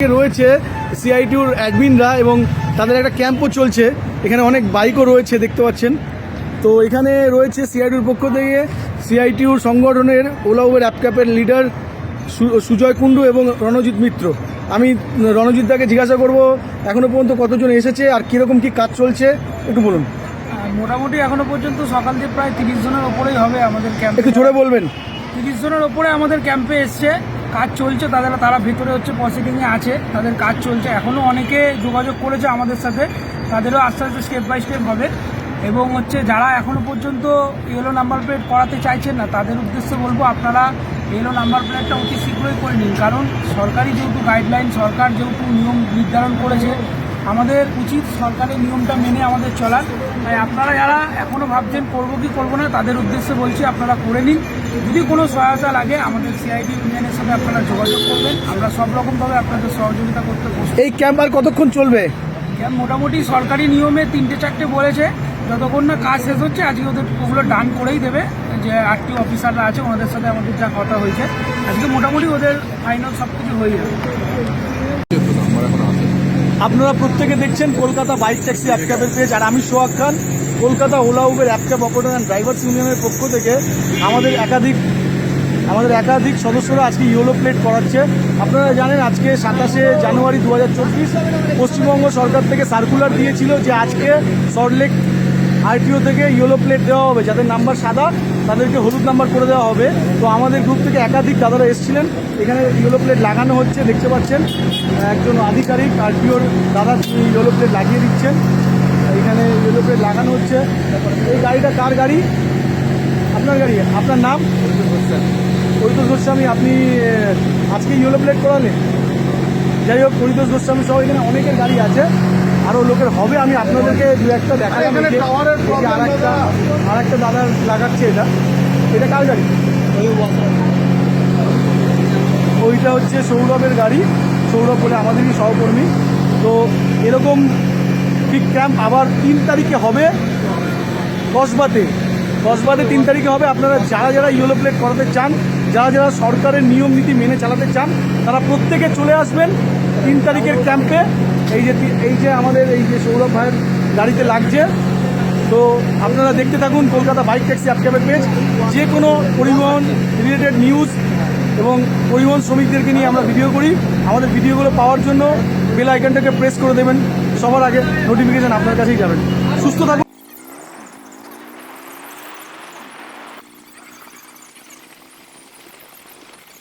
রয়েছে সিআইটিউর অ্যাডমিনরা এবং তাদের একটা ক্যাম্পও চলছে। এখানে অনেক বাইকও রয়েছে দেখতে পাচ্ছেন। তো এখানে রয়েছে সিআইটিউর পক্ষ থেকে সিআইটিউর সংগঠনের ওলা উবের অ্যাপ ক্যাপের লিডার সুজয় কুণ্ডু এবং রণজিৎ মিত্র। আমি রণজিৎ দাকে জিজ্ঞাসা করব এখনও পর্যন্ত কতজন এসেছে আর কীরকম কী কাজ চলছে একটু বলুন। মোটামুটি এখনো পর্যন্ত সকাল থেকে প্রায় 30 জনের ওপরেই হবে আমাদের ক্যাম্পে। একটু জোরে বলবেন। 30 জনের ওপরে আমাদের ক্যাম্পে এসছে, কাজ চলছে। তারা ভিতরে প্রসিডিংয়ে আছে, তাদের কাজ চলছে। এখনও অনেকে যোগাযোগ করেছে আমাদের সাথে, তাদেরও আস্তে আস্তে স্টেপ বাই স্টেপ হবে। এবং যারা এখনও পর্যন্ত ইয়েলো নাম্বার প্লেট করাতে চাইছেন না, তাদের উদ্দেশ্যে বলবো আপনারা ইয়েলো নাম্বার প্লেটটা অতি শীঘ্রই করে নিন। কারণ সরকারি যেহেতু গাইডলাইন, সরকার যেহেতু নিয়ম নির্ধারণ করেছে, আমাদের উচিত সরকারের নিয়মটা মেনে আমাদের চলার। তাই আপনারা যারা এখনও ভাবছেন করবো কি করবো না, তাদের উদ্দেশ্যে বলছি আপনারা করে নিন। যদি কোনো সহায়তা লাগে আমাদের সিআইটি ইউনিয়নের সাথে আপনারা যোগাযোগ করবেন, আমরা সব রকমভাবে আপনাদের সহযোগিতা করতে বসবো। এই ক্যাম্প আর কতক্ষণ চলবে? ক্যাম্প মোটামুটি সরকারি নিয়মে 3-4 বলেছে, যতক্ষণ না কাজ শেষ হচ্ছে। আজকে ওগুলো ডান করেই দেবে। যে আরটিও অফিসাররা আছে ওনাদের সাথে আমাদের যা কথা হয়েছে, আজকে মোটামুটি ওদের ফাইনাল সব কিছু হয়ে যাবে। আপনারা প্রত্যেকে দেখছেন কলকাতা বাইক ট্যাক্সি অ্যাপ ক্যাবের পেজ, আর আমি Sohag Khan. Kolkata Ola Uber app cab operator and drivers ইউনিয়নের পক্ষ থেকে আমাদের একাধিক সদস্যরা আজকে ইয়েলো প্লেট করাচ্ছে। আপনারা জানেন আজকে 27শে জানুয়ারি 2024 পশ্চিমবঙ্গ সরকার থেকে সার্কুলার দিয়েছিল যে আজকে সল্টলেক আরটিও থেকে ইয়েলো প্লেট দেওয়া হবে, যাদের নাম্বার সাদা তাদেরকে হলুদ নাম্বার করে দেওয়া হবে। তো আমাদের গ্রুপ থেকে একাধিক দাদারা এসেছিলেন, এখানে ইয়েলো প্লেট লাগানো হচ্ছে দেখতে পাচ্ছেন। একজন আধিকারিক আরটিওর দাদা তিনি ইয়েলো প্লেট লাগিয়ে দিচ্ছেন। এখানে ইয়েলো প্লেট লাগানো হচ্ছে। এই গাড়িটা কার গাড়ি? আপনার গাড়ি। আপনার নাম? পরিতোষ গোস্বামী। আপনি আজকে ইয়েলো প্লেট করালেন। যাই হোক, পরিতোষ গোস্বামী সহ এখানে অনেকের গাড়ি আছে, আরও লোকের হবে। আমি আপনাদেরকে দু একটা দেখালাম। আর একটা দাদা লাগাচ্ছে। এটা কার গাড়ি? ওইটা হচ্ছে সৌরভের গাড়ি। সৌরভ বলে আমাদেরই সহকর্মী। তো এরকম ঠিক ক্যাম্প আবার 3 তারিখে হবে কসবাতে 3 তারিখে হবে। আপনারা যারা ইয়েলো প্লেট করাতে চান, যারা সরকারের নিয়ম নীতি মেনে চালাতে চান, তারা প্রত্যেকে চলে আসবেন 3 তারিখের ক্যাম্পে। এই যে আমাদের এই যে সৌরভ ভাইয়ের গাড়িতে লাগছে। তো আপনারা দেখতে থাকুন কলকাতা বাইক ট্যাক্সি অ্যাপ ক্যাবের পেজ। যে কোনো পরিবহন রিলেটেড নিউজ এবং পরিবহন শ্রমিকদেরকে নিয়ে আমরা ভিডিও করি। আমাদের ভিডিওগুলো পাওয়ার জন্য বেল আইকনটাকে প্রেস করে দেবেন, সবার আগে নোটিফিকেশান আপনার কাছেই যাবেন। সুস্থ থাকুন।